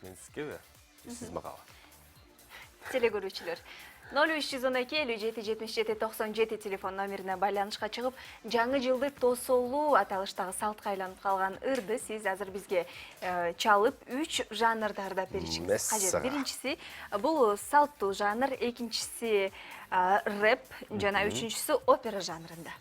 Мен сізге сіз маған. Телегөрүүчүлөр 0312-57-77-97 телефон номерине байланышка чыгып, жаңы жылды тосолуу аталыштагы салтка айланып калган ырды сиз азыр бизге чалып 3 жанрдарда беришиңиз кажет. Биринчиси бул салттуу жанр, экинчиси рэп жана үчүнчүсү опера жанрында.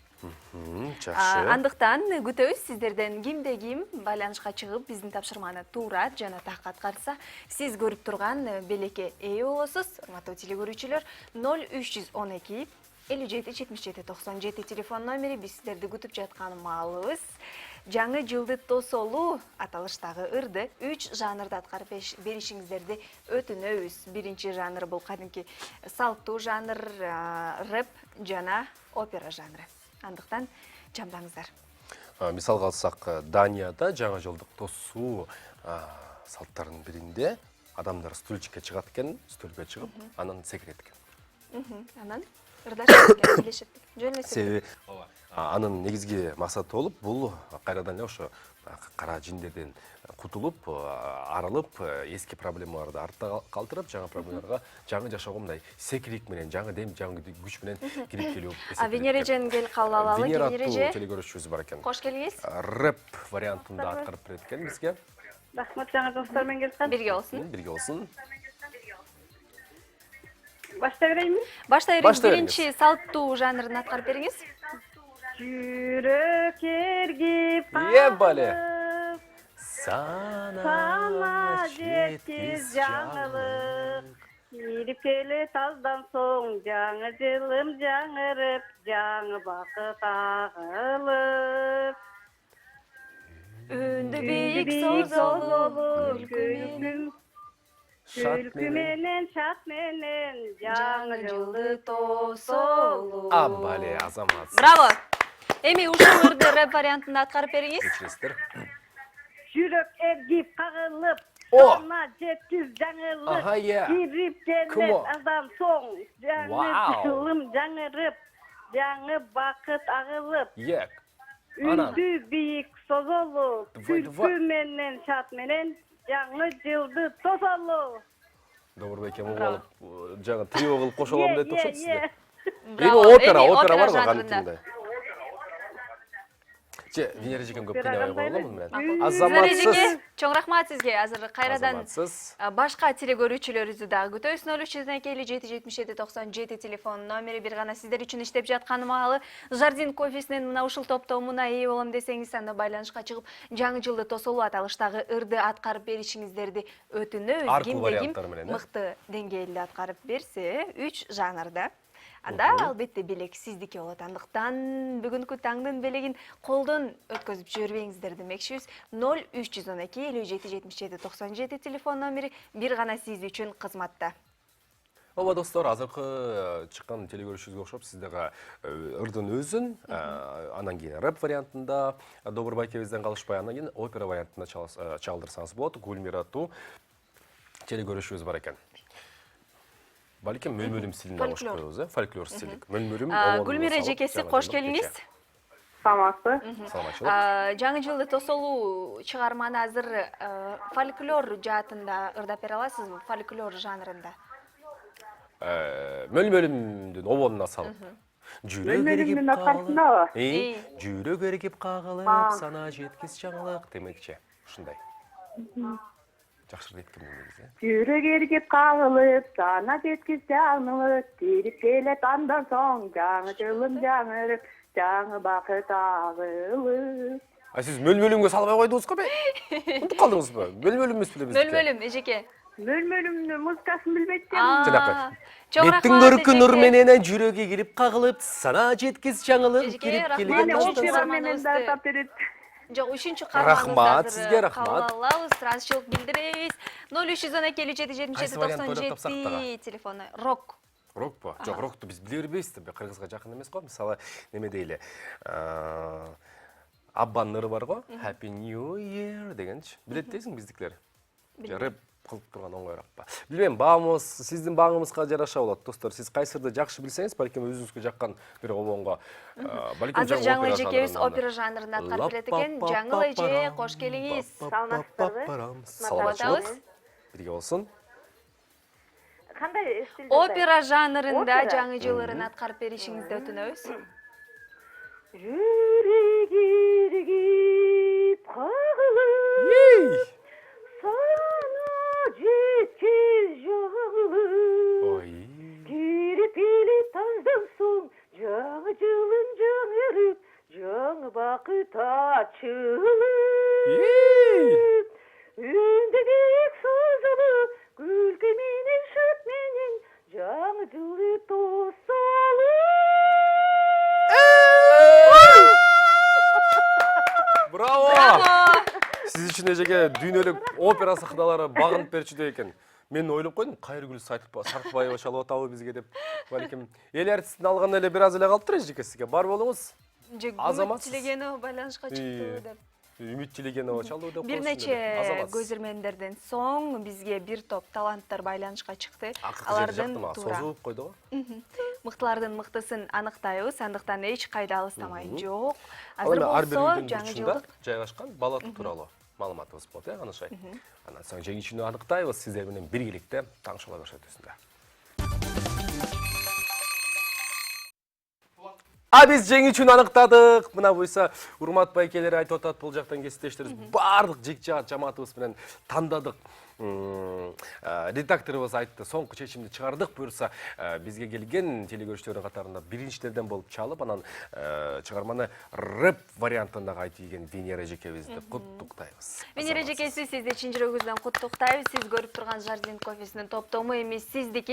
Андыктан күтөбүз сиздерден кимде ким байланышка чыгып биздин тапшырманы туура жана так аткарса, сиз көрүп турган белекке ээ болосуз. Урматтуу телегөрүүчүлөр, 0312 57-77-97 телефон номери биз сиздерди күтүп жаткан маалыбыз. Жаңы жылды тосолуу аталыштагы ырды 3 жанрда аткарып беришиңиздерди өтүнөбүз. Биринчи жанр бул кадимки салттуу жанр, рэп жана опера жанры. Андыктан жамдаңыздар. Мисалга алсак, Данияда жаңы жылдык тосуу салттарынын биринде адамдар стульчикке чыгат экен, стульге чыгып, анан секирет экен. Анан ырдашып билешет. Себеби анын негизги максаты болуп, бул кайрадан эле ошо кара жиндерден кутулуп, арылып, эски проблемаларды артта калтырып, жаңы проблемаларга жаңы жашоого мындай секирик менен, жаңы дем, жаңы күч менен кирип келип эсептелет. Венера эжени кел кабыл алалы. Венера телегөрүүчүбүз бар экен. Кош келиңиз. Рэп вариантында аткарып берет экен бизге. Рахмат, жаңы достор менен келсем. Бирге болсун. Бирге болсун. Баштай берейинби? Баштай бериңиз. Биринчи салттуу жанрын аткарып бериңиз. Жүрөк эргип бале. Сана жеткиз жаңылык. Кирип келет аздан соң жаңы жылым жаңырып, жаңы бакыт агылып. Үндү бийик созолуу күлкү менен шат менен жаңы жылды тосолуу. Бале, азамат. Браво. Эми ушул ырды рэп вариантында аткарып бериңиз. Жүрөк эргип кагылып, сана жеткиз жаңылык. Кирип келет аздан соң жаңы жылым жаңырып, жаңы бакыт агылып. Үндү бийик созолуу, күлкү менен шат менен жаңы жылды тосолуу. Добур беке, муну алып, жаңы трио кылып кошолом деп окшойт сизге. Опера бар го жанрында. Венера эжекем көп кыйнабай коелу муну менен. Азаматсыз. Чоң рахмат сизге. Азыр кайрадан Азаматсыз. башка телегөрүүчүлөрүбүздү дагы күтөбүз. 0312-57-77-97 телефон номери бир гана сиздер үчүн иштеп жаткан маалы. Жардин кофесинен мына ушул топтомуна ээ болом десеңиз, анда байланышка чыгып, жаңы жылды тосолуу аталыштагы ырды аткарып беришиңиздерди өтүнөбүз. Кимде ким мыкты деңгээлде аткарып берсе, 3 жанрда. Анда албетте белек сиздики болот. Андыктан бүгүнкү таңдын белегин колдон өткөзүп жибербеңиздер демекчибиз. 0312-57-77-97 телефон номери бир гана сиз үчүн кызматта. Ооба достор, азыркы чыккан телегөрүүчүбүзгө окшоп сиздерге ырдын өзүн, анан кийин рэп вариантында Добур байкебизден калышпай, анан кийин опера вариантында чалдырсаңыз болот. Гүлмира аттуу телегөрүүчүбүз бар экен. Балким мөлмөлүм стилинде алып коебуз, фольклор стилдик. Мөлмөлүм. Гүлмира эжекеси кош келиңиз. Саламатсызбы? Жаңы жылды тосолуу чыгарманы азыр фольклор жаатында ырдап бере аласызбы? Фольклор жанрында. Мөлмөлүмдүн обонуна салып. Мөлмөлүмдүн аткарысындабы? Жүрөк эргип кагылып, сана жеткиз жаңылык демекчи. Ушундай. Жакшы айткан негизи. Жүрөк эргип кагылып, сана жеткиз жаңылык, кирип келет андан соң жаңы жылым жаңырып, жаңы бакыт агылып. Сиз мөлмөлүмгө салбай койдуңуз го бе? Унутуп калдыңызбы? Мөлмөлүм эмес беле биздики? Мөлмөлүм эжеке. Мөлмөлүмдүн музыкасын билбейт экен. Жанакай. Беттин көркү нур менен жүрөгү кирип кагылып, сана жеткиз жаңылык, кирип келген опера менен да тап берет. Жок, үчүнчү Рахмат, сизге рахмат. Кабыл алабыз, ыраазычылык билдиребиз. 0312-57-77-97 телефону. Рок. Рокпу? Жок, рокту биз биле бербейбиз да, кыргызга жакын эмес го. Мисалы, неме дейли? Аббанын ыры бар го, Happy New Year дегенчи. Билет дейсиң биздикилер? Рэп кылып турган оңойраак ба. Билбейм, баамыз сиздин бааңыңызга жараша болот, достор. Сиз кайсырды жакшы билсеңиз, балким өзүңүзгө жаккан бир обонго, балким жаңы жаңы эжекебиз опера жанрында аткарып берет экен. Жаңыл эже, кош келиңиз. Саламатсыздарбы? Саламатчылык. Бирге болсун. Кандай стилде? Опера жанрында Опера? жаңы жылырын аткарып беришиңизди өтүнөбүз. Жүрек иргип кагылып, sana жеткиз жагылып. Ой. Кирип илип таздан соң, жаңы жылын жаңырып, жаңы бакыт ачылып. Үндегек созулуп, күлкү менен шат менен, жаңы жылы тосалып. Браво! Сиз үчүн эжеге дүйнөлүк опера сахналары багынып берчүдөй экен. Мен ойлоп койдум, Кайыргүл Сартбаева чалып атабы бизге деп. Балким эл артистин алган эле бир аз эле калыптыр эжеке сизге. Бар болуңуз. Азаматсыз. Үмүттилегенова байланышка чыкты деп. Үмүт Тилегенова чалуу деп. Бир нече көзөрмендерден соң бизге бир топ таланттар байланышка чыкты. Алардын созулуп койду го. Мыктылардын мыктысын аныктайбыз, андыктан эч кайда алыстамай жок. Азыр Азыр ар бир болсо үйдүн жаңы бурчунда жылдык жайгашкан бала тууралуу маалыматыбыз болот, Анышай. Андан соң жеңүүчүнү аныктайбыз, сиздер менен биргеликте таңшыла көрсөтүүсүндө. Биз жеңүүчүнү аныктадык. Мына буйса урмат байкелер айтып атат, бул жактан кесиптештерибиз баардык жигчаат жамаатыбыз менен тандадык. Редакторыбыз айтты, соңку чечимди чыгардык, буюрса бизге келген телегөрүүчүлөрдүн катарында биринчилерден болуп чалып, анан чыгарманы рэп вариантында кайтыйген Венера эжекебизди куттуктайбыз. Венера эжекеси, сизди чын жүрөгүбүздөн куттуктайбыз. Сиз көрүп турган Жардин кофесинин топтому эми сиздики.